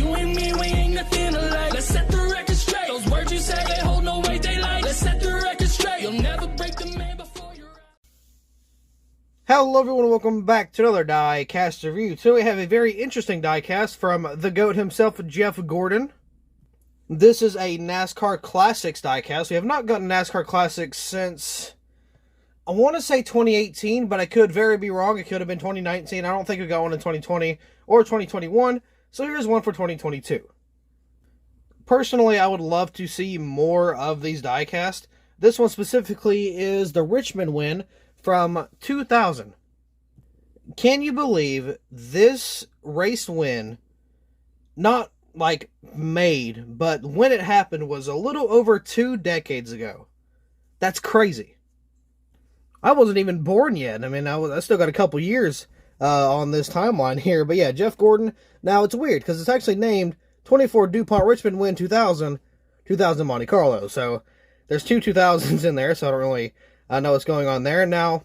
You and me, we ain't nothing alike. Let's set the record straight. Those words you say, they hold no weight, they like. Let's set the record straight. You'll never break the man before you're out. Hello everyone, and welcome back to another Diecast review. Today we have a very interesting diecast from the GOAT himself, Jeff Gordon. This is a NASCAR Classics diecast. We have not gotten NASCAR Classics since, I want to say 2018, but I could very be wrong. It could have been 2019. I don't think we got one in 2020 or 2021. So here's one for 2022. Personally, I would love to see more of these diecast. This one specifically is the Richmond win from 2000. Can you believe this race win, not like made, but when it happened was a little over 2 decades ago? That's crazy. I wasn't even born yet. I mean, I still got a couple years on this timeline here. But yeah, Jeff Gordon. Now, it's weird because it's actually named 24 Dupont Richmond win 2000 Monte Carlo. So there's two 2000s in there, so I don't really know what's going on there. Now,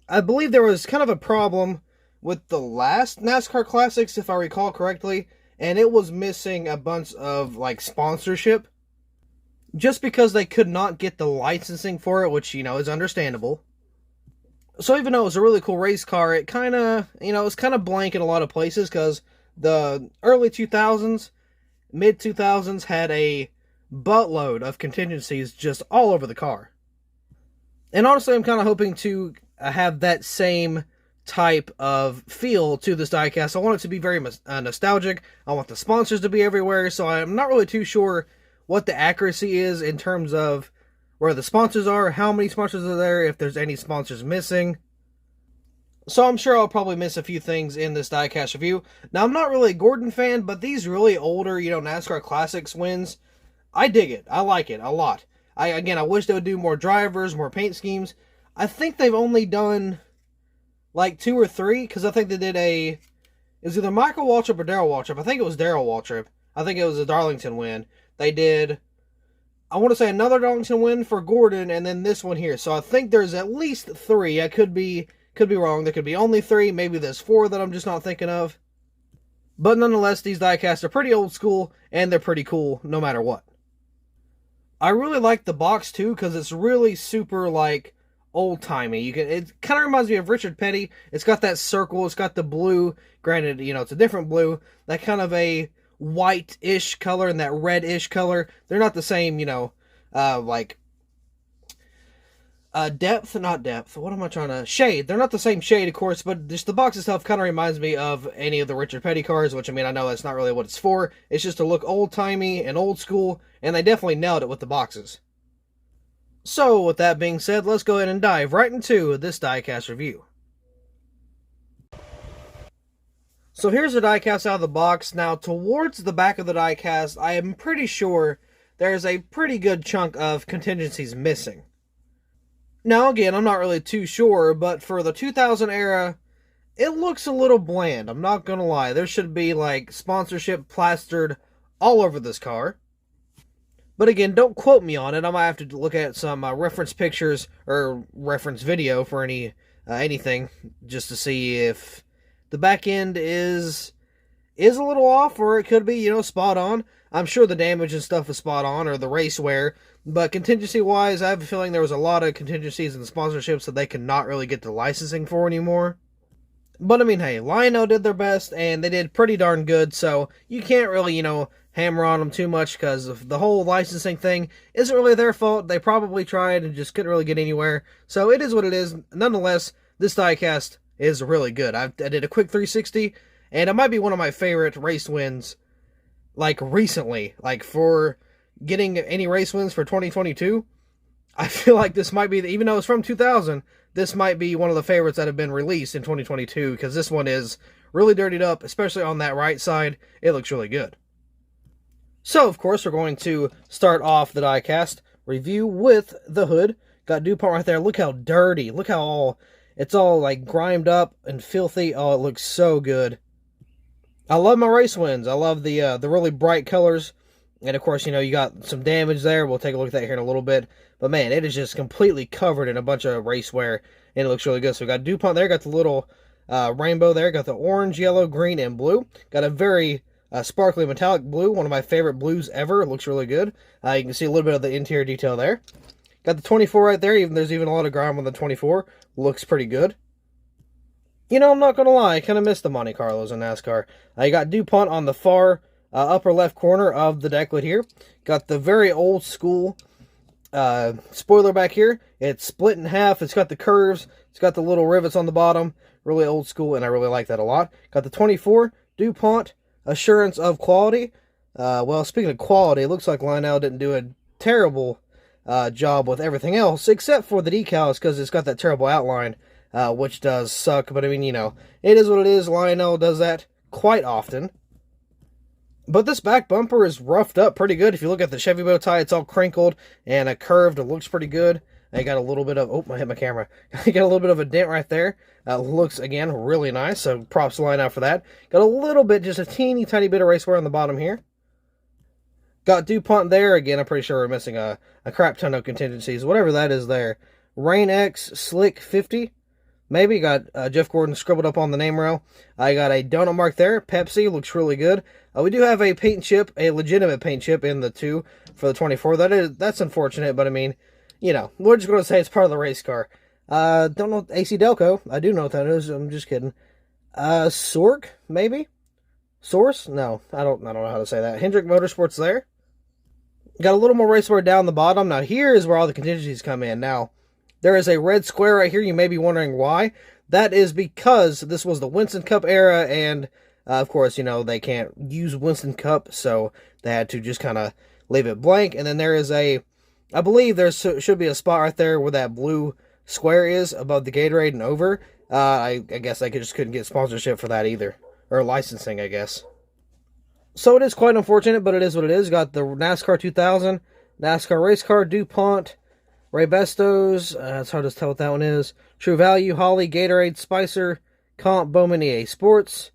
I believe there was kind of a problem with the last NASCAR Classics, if I recall correctly, and it was missing a bunch of, like, sponsorship, just because they could not get the licensing for it, which, you know, is understandable. So even though it was a really cool race car, it kind of, you know, it's kind of blank in a lot of places, because the early 2000s, mid-2000s had a buttload of contingencies just all over the car. And honestly, I'm kind of hoping to have that same type of feel to this diecast. I want it to be very nostalgic. I want the sponsors to be everywhere, so I'm not really too sure what the accuracy is in terms of where the sponsors are, how many sponsors are there, if there's any sponsors missing. So I'm sure I'll probably miss a few things in this diecast review. Now, I'm not really a Gordon fan, but these really older, you know, NASCAR Classics wins, I dig it. I like it a lot. I wish they would do more drivers, more paint schemes. I think they've only done like 2 or 3, because I think they did it was either Michael Waltrip or Darrell Waltrip. I think it was Darrell Waltrip. I think it was a Darlington win. They did, I want to say, another Darlington win for Gordon, and then this one here. So I think there's at least 3. I could be wrong. There could be only 3. Maybe there's 4 that I'm just not thinking of. But nonetheless, these diecasts are pretty old school, and they're pretty cool no matter what. I really like the box too, because it's really super, like, old-timey. It kind of reminds me of Richard Petty. It's got that circle, it's got the blue. Granted, you know, it's a different blue. That kind of a white-ish color and that red-ish color. They're not the same, you know, depth, not depth. What am I trying to... Shade. They're not the same shade, of course, but just the box itself kind of reminds me of any of the Richard Petty cars, which, I mean, I know that's not really what it's for. It's just to look old-timey and old-school, and they definitely nailed it with the boxes. So, with that being said, let's go ahead and dive right into this diecast review. So here's the diecast out of the box. Now, towards the back of the diecast, I am pretty sure there's a pretty good chunk of contingencies missing. Now, again, I'm not really too sure, but for the 2000 era, it looks a little bland. I'm not gonna lie. There should be, like, sponsorship plastered all over this car. But again, don't quote me on it. I might have to look at some reference pictures or reference video for anything, just to see if the back end is a little off, or it could be, you know, spot on. I'm sure the damage and stuff is spot on, or the race wear. But contingency-wise, I have a feeling there was a lot of contingencies and sponsorships that they could not really get the licensing for anymore. But, I mean, hey, Lionel did their best, and they did pretty darn good, so you can't really, you know, hammer on them too much, because the whole licensing thing isn't really their fault. They probably tried and just couldn't really get anywhere. So, it is what it is. Nonetheless, this diecast is really good. I did a quick 360, and it might be one of my favorite race wins, like, recently. Like, for getting any race wins for 2022, I feel like this might be, even though it's from 2000, this might be one of the favorites that have been released in 2022, because this one is really dirtied up, especially on that right side. It looks really good. So, of course, we're going to start off the diecast review with the hood. Got Dupont right there. Look how dirty. Look how it's all, like, grimed up and filthy. Oh, it looks so good. I love my race wins. I love the really bright colors. And, of course, you know, you got some damage there. We'll take a look at that here in a little bit. But, man, it is just completely covered in a bunch of race wear. And it looks really good. So, we got Dupont there. Got the little rainbow there. Got the orange, yellow, green, and blue. Got a very sparkly metallic blue, one of my favorite blues ever. It looks really good. You can see a little bit of the interior detail there. Got the 24 right there. There's even a lot of grime on the 24. Looks pretty good. You know, I'm not going to lie, I kind of miss the Monte Carlos in NASCAR. You got Dupont on the far upper left corner of the deck lid here. Got the very old school spoiler back here. It's split in half. It's got the curves. It's got the little rivets on the bottom. Really old school, and I really like that a lot. Got the 24 Dupont assurance of quality. Well, speaking of quality, it looks like Lionel didn't do a terrible job with everything else, except for the decals, because it's got that terrible outline, which does suck. But I mean, you know, it is what it is. Lionel does that quite often. But this back bumper is roughed up pretty good. If you look at the Chevy bow tie, it's all crinkled and curved. It looks pretty good. I got a little bit of, oh, I hit my camera. I got a little bit of a dent right there. Looks, again, really nice, so props to Lionel for that. Got a little bit, just a teeny tiny bit of race wear on the bottom here. Got Dupont there. Again, I'm pretty sure we're missing a crap ton of contingencies, whatever that is there. Rain X Slick 50. Maybe. Got Jeff Gordon scribbled up on the name rail. I got a donut mark there. Pepsi looks really good. We do have a paint chip, a legitimate paint chip in the 2 for the 24. That's unfortunate, but I mean, you know, we're just going to say it's part of the race car. Don't know AC Delco. I do know what that is. I'm just kidding. Sorg, maybe? Source? No, I don't know how to say that. Hendrick Motorsports there. Got a little more race wear down the bottom. Now, here is where all the contingencies come in. Now, there is a red square right here. You may be wondering why. That is because this was the Winston Cup era, and of course, you know, they can't use Winston Cup, so they had to just kind of leave it blank. And then there is I believe there should be a spot right there where that blue square is above the Gatorade and over. I guess I just couldn't get sponsorship for that either, or licensing, I guess. So it is quite unfortunate, but it is what it is. Got the NASCAR 2000, NASCAR race car, Dupont, Ray Bestos, it's hard to tell what that one is. True Value, Holly, Gatorade, Spicer, Comp, Bowman, EA Sports.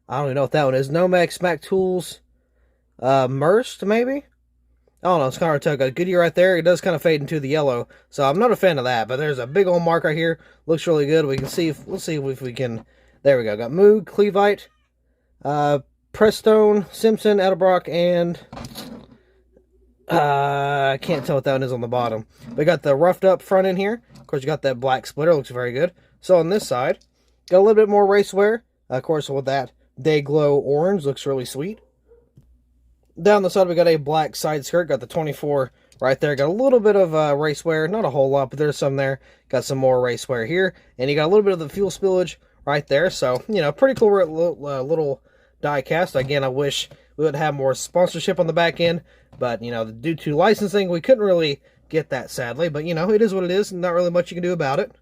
I don't even know what that one is. Nomex, Mac Tools, Merst, maybe? I don't know, it's kind of hard to tell. Got Goodyear right there. It does kind of fade into the yellow, so I'm not a fan of that, but there's a big old mark right here. Looks really good. We can see, let's see if we can, there we go. Got Moog, Clevite, Prestone, Simpson, Edelbrock, and I can't tell what that one is on the bottom. We got the roughed up front in here. Of course, you got that black splitter. Looks very good. So on this side, got a little bit more race wear. Of course, with that Day Glow orange, looks really sweet. Down the side, we got a black side skirt. Got the 24 right there. Got a little bit of race wear. Not a whole lot, but there's some there. Got some more race wear here. And you got a little bit of the fuel spillage right there. So, you know, pretty cool little die cast. Again, I wish we would have more sponsorship on the back end. But, you know, due to licensing, we couldn't really get that, sadly. But, you know, it is what it is. Not really much you can do about it.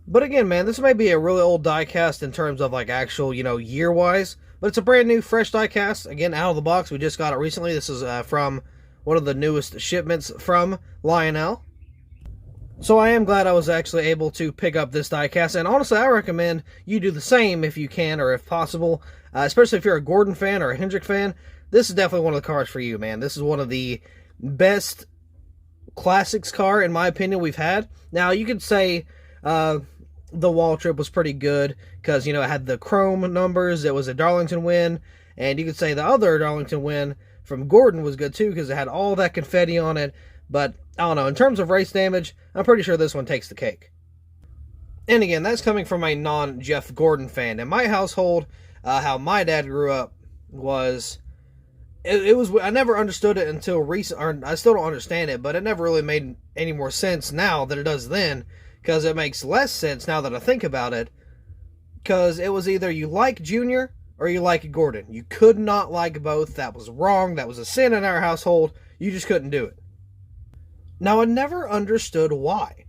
But again, man, this may be a really old die cast in terms of, like, actual, you know, year-wise. But it's a brand new, fresh die cast. Again, out of the box. We just got it recently. This is from one of the newest shipments from Lionel. So I am glad I was actually able to pick up this die cast. And honestly, I recommend you do the same if you can or if possible. Especially if you're a Gordon fan or a Hendrick fan. This is definitely one of the cars for you, man. This is one of the best classics car, in my opinion, we've had. Now, you could say the wall trip was pretty good because, you know, it had the chrome numbers. It was a Darlington win. And you could say the other Darlington win from Gordon was good too because it had all that confetti on it. But, I don't know, in terms of race damage, I'm pretty sure this one takes the cake. And again, that's coming from a non-Jeff Gordon fan. In my household, how my dad grew up was... It was, I never understood it until recent, or I still don't understand it, but it never really made any more sense now than it does then, because it makes less sense now that I think about it, because it was either you like Junior or you like Gordon. You could not like both. That was wrong. That was a sin in our household. You just couldn't do it. Now, I never understood why.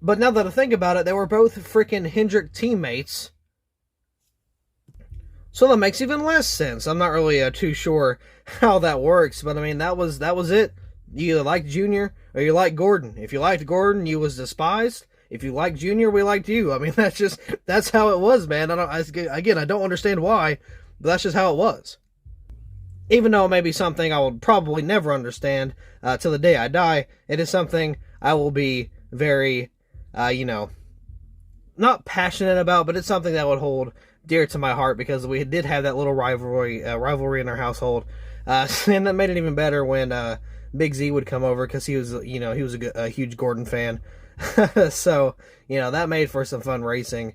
But now that I think about it, they were both freaking Hendrick teammates. So that makes even less sense. I'm not really too sure how that works, but I mean, that was it. You either liked Junior or you liked Gordon. If you liked Gordon, you was despised. If you liked Junior, we liked you. I mean, that's how it was, man. I don't understand why, but that's just how it was. Even though it may be something I will probably never understand till the day I die, it is something I will be very, not passionate about, but it's something that would hold dear to my heart because we did have that little rivalry in our household. And that made it even better when Big Z would come over because he was a huge Gordon fan. So, that made for some fun racing.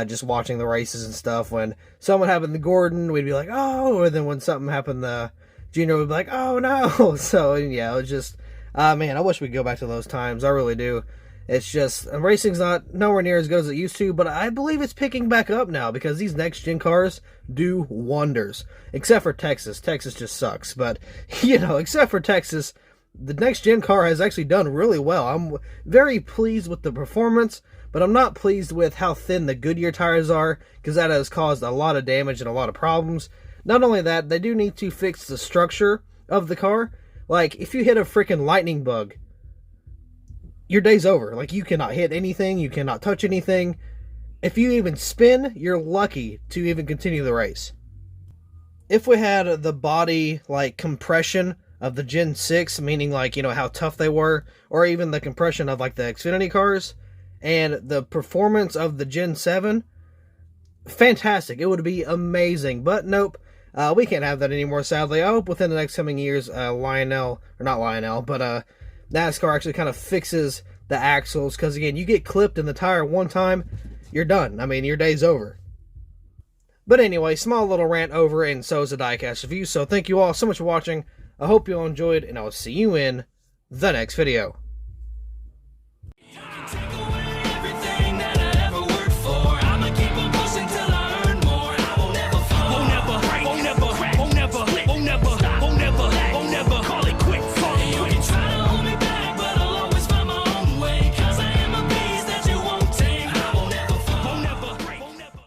Just watching the races and stuff. When someone happened to Gordon, we'd be like, oh, and then when something happened to Junior, we'd be like, oh no. So, yeah, it was just, man, I wish we'd go back to those times. I really do. It's just, racing's not nowhere near as good as it used to, but I believe it's picking back up now because these next-gen cars do wonders. Except for Texas. Texas just sucks. But, except for Texas, the next-gen car has actually done really well. I'm very pleased with the performance, but I'm not pleased with how thin the Goodyear tires are because that has caused a lot of damage and a lot of problems. Not only that, they do need to fix the structure of the car. Like, if you hit a freaking lightning bug, your day's over. Like, you cannot hit anything. You cannot touch anything. If you even spin, you're lucky to even continue the race. If we had the body, compression of the Gen 6, meaning, how tough they were, or even the compression of, the Xfinity cars, and the performance of the Gen 7, fantastic. It would be amazing. But nope, we can't have that anymore, sadly. I hope within the next coming years, NASCAR actually kind of fixes the axles, because again, you get clipped in the tire one time, you're done. I mean, your day's over. But anyway, small little rant over, and so is a diecast review. So thank you all so much for watching. I hope you all enjoyed, and I'll see you in the next video.